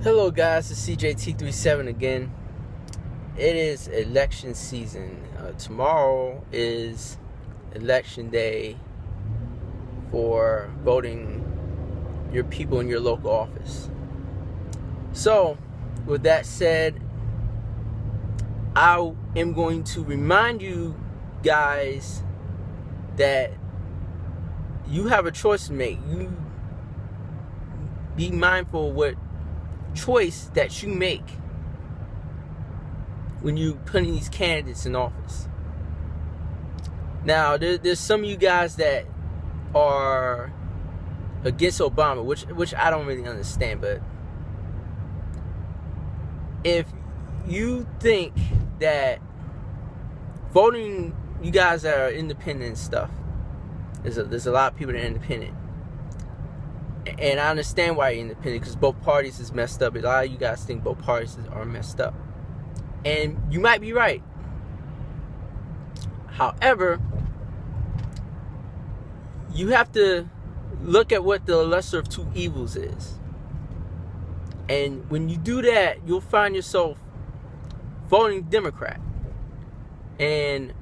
Hello guys, it's CJT37 again. It is election season. Tomorrow is election day for voting your people in your local office. So, with that said, I am going to remind you guys that you have a choice to make. You be mindful of what choice that you make when you putting these candidates in office. Now, there's some of you guys that are against Obama, which I don't really understand. But if you think that voting, you guys that are independent and stuff, there's a lot of people that are independent. And I understand why you're independent, because both parties is messed up. A lot of you guys think both parties are messed up. And you might be right. However, you have to look at what the lesser of two evils is. And when you do that, you'll find yourself voting Democrat. And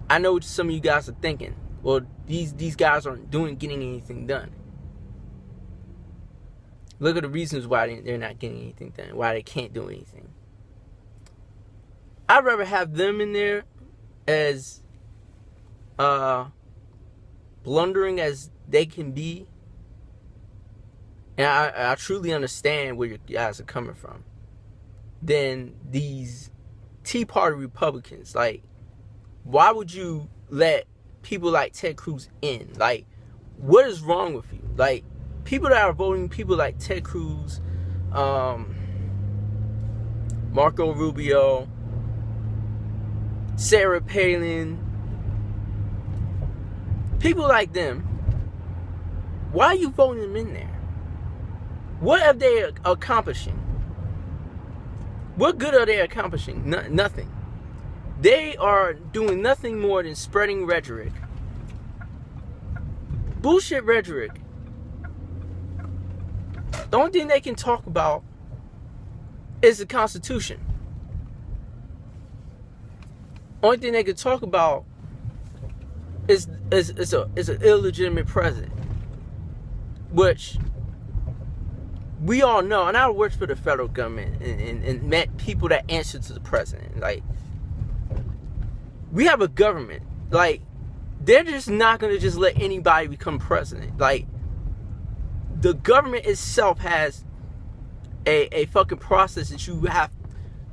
I know what some of you guys are thinking. Well, these guys aren't getting anything done. Look at the reasons why they're not getting anything done, why they can't do anything. I'd rather have them in there as blundering as they can be. And I truly understand where you guys are coming from. Than these Tea Party Republicans. Like, why would you let people like Ted Cruz in? Like, what is wrong with you? Like, people that are voting, people like Ted Cruz, Marco Rubio, Sarah Palin, people like them, why are you voting them in there? What are they accomplishing? What good are they accomplishing? Nothing. They are doing nothing more than spreading rhetoric. Bullshit rhetoric. The only thing they can talk about is the Constitution. Only thing they can talk about is an illegitimate president. Which we all know, and I worked for the federal government and met people that answer to the president. Like, we have a government. Like, they're just not going to just let anybody become president. Like, the government itself has a fucking process that you have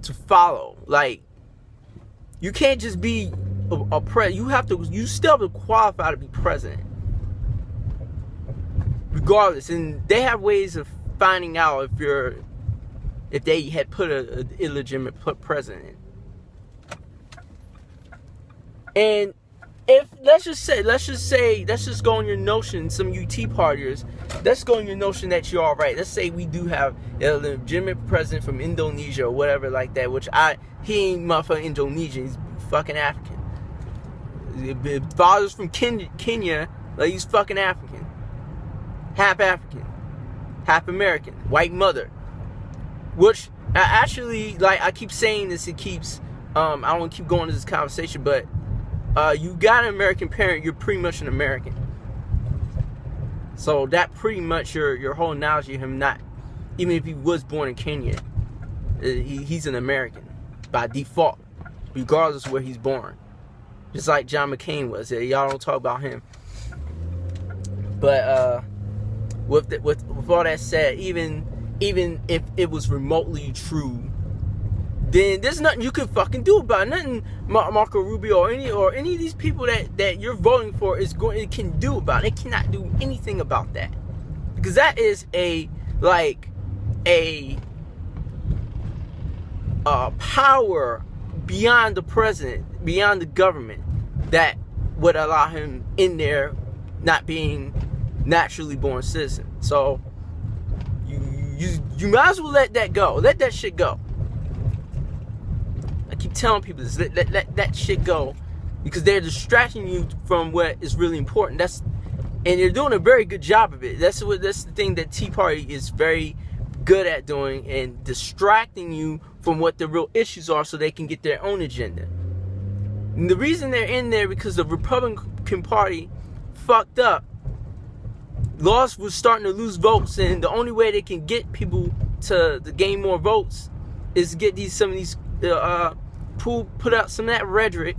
to follow. Like, you can't just be a president. You still have to qualify to be president. Regardless. And they have ways of finding out if they had put an illegitimate president. And if let's just go on your notion, some of you Tea Partiers, let's go on your notion that you're all right. Let's say we do have a legitimate president from Indonesia or whatever like that, which he ain't motherfucking Indonesian, he's fucking African. His father's from Kenya, like he's fucking African. Half African, half American, white mother. Which actually, like, I keep saying this, I don't want to keep going to this conversation, but you got an American parent, you're pretty much an American. So that pretty much your whole analogy of him not, even if he was born in Kenya, he's an American by default, regardless of where he's born. Just like John McCain was. Y'all don't talk about him. But with all that said, even if it was remotely true, then there's nothing you can fucking do about it. Nothing Marco Rubio or any of these people that you're voting for can do about it. They cannot do anything about that. Because that is a power beyond the president, beyond the government, that would allow him in there not being naturally born citizen. So you might as well let that go. Let that shit go. I keep telling people this. Let that shit go, because they're distracting you from what is really important. And you're doing a very good job of it. That's the thing that Tea Party is very good at doing and distracting you from what the real issues are so they can get their own agenda. And the reason they're in there because the Republican Party fucked up. Laws was starting to lose votes, and the only way they can get people to gain more votes is get some of these put out some of that rhetoric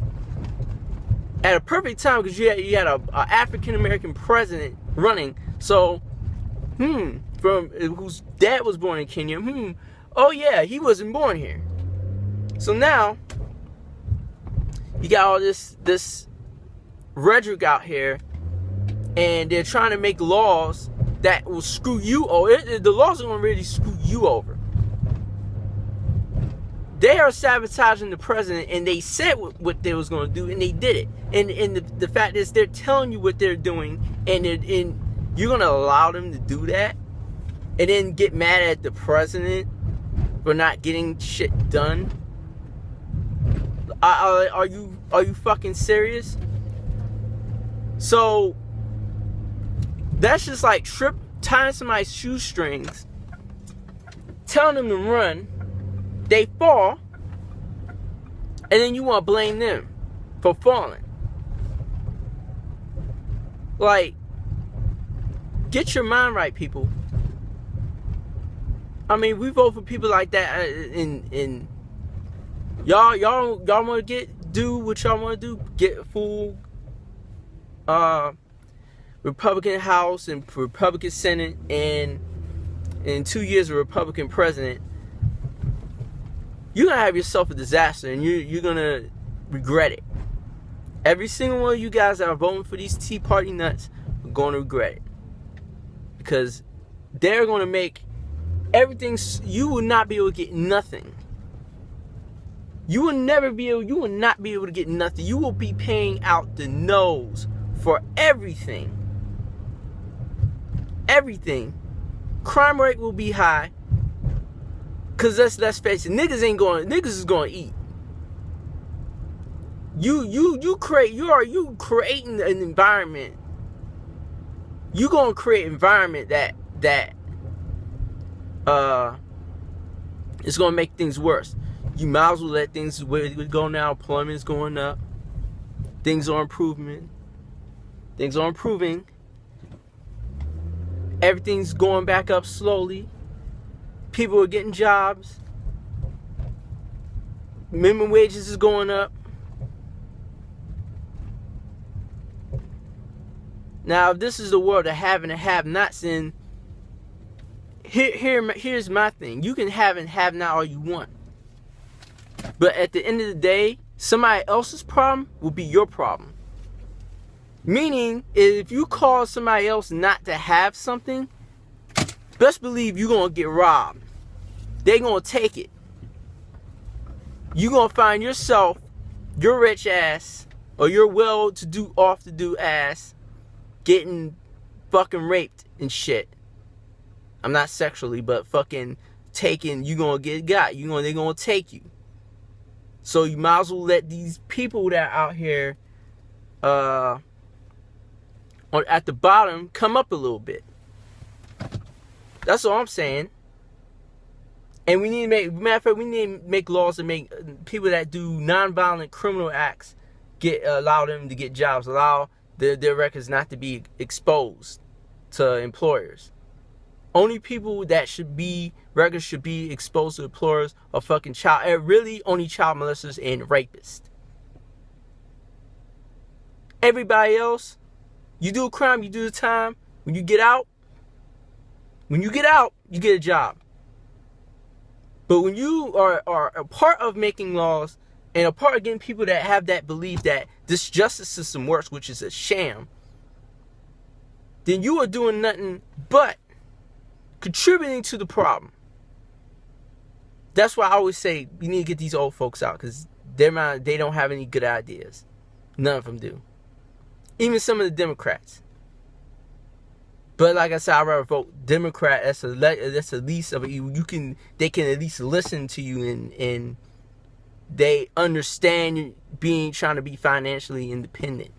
at a perfect time, because you had a African American president running. So from whose dad was born in Kenya. Oh yeah, he wasn't born here. So now you got all this rhetoric out here, and they're trying to make laws that will screw you over. The laws are going to really screw you over. They are sabotaging the president, and they said what they was going to do, and they did it. And the fact is, they're telling you what they're doing, and you're going to allow them to do that, and then get mad at the president for not getting shit done. Are you fucking serious? So that's just like tying somebody's shoestrings, telling them to run, they fall, and then you want to blame them for falling. Like, get your mind right, people. I mean, we vote for people like that, and y'all want to do what y'all want to do, get a full Republican House and Republican Senate, and in 2 years a Republican president. You're gonna have yourself a disaster, and you're gonna regret it. Every single one of you guys that are voting for these Tea Party nuts are gonna regret it, because they're gonna make everything. You will not be able to get nothing. You will not be able to get nothing. You will be paying out the nose for everything. Everything. Crime rate will be high. Cause let's face it, niggas is gonna eat. You creating an environment. You gonna create an environment that is gonna make things worse. You might as well let things go now. Employment is going up. Things are improving. Everything's going back up slowly. People are getting jobs. Minimum wages is going up. Now, if this is the world of have and have nots, then here's my thing. You can have and have not all you want. But at the end of the day, somebody else's problem will be your problem. Meaning, if you cause somebody else not to have something, best believe you're going to get robbed. They're going to take it. You're going to find yourself, your rich ass, or your well-to-do, off-to-do ass, getting fucking raped and shit. I'm not sexually, but fucking taken. You're going to get got. They're going to take you. So you might as well let these people that are out here at the bottom come up a little bit. That's all I'm saying. And we need to make laws to make people that do nonviolent criminal acts allow them to get jobs, allow their records not to be exposed to employers. Only people that records should be exposed to employers are fucking only child molesters and rapists. Everybody else, you do a crime, you do the time. When you get out, you get a job. But when you are a part of making laws and a part of getting people that have that belief that this justice system works, which is a sham, then you are doing nothing but contributing to the problem. That's why I always say we need to get these old folks out, because they don't have any good ideas. None of them do. Even some of the Democrats. But like I said, I'd rather vote Democrat. That's the least of it. They can at least listen to you, and they understand trying to be financially independent.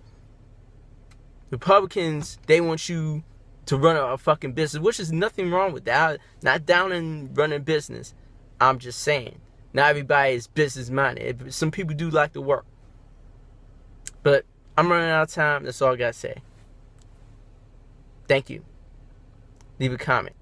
Republicans, they want you to run a fucking business, which is nothing wrong with that. Not down in running business. I'm just saying, not everybody is business minded. Some people do like to work. But I'm running out of time. That's all I got to say. Thank you. Leave a comment.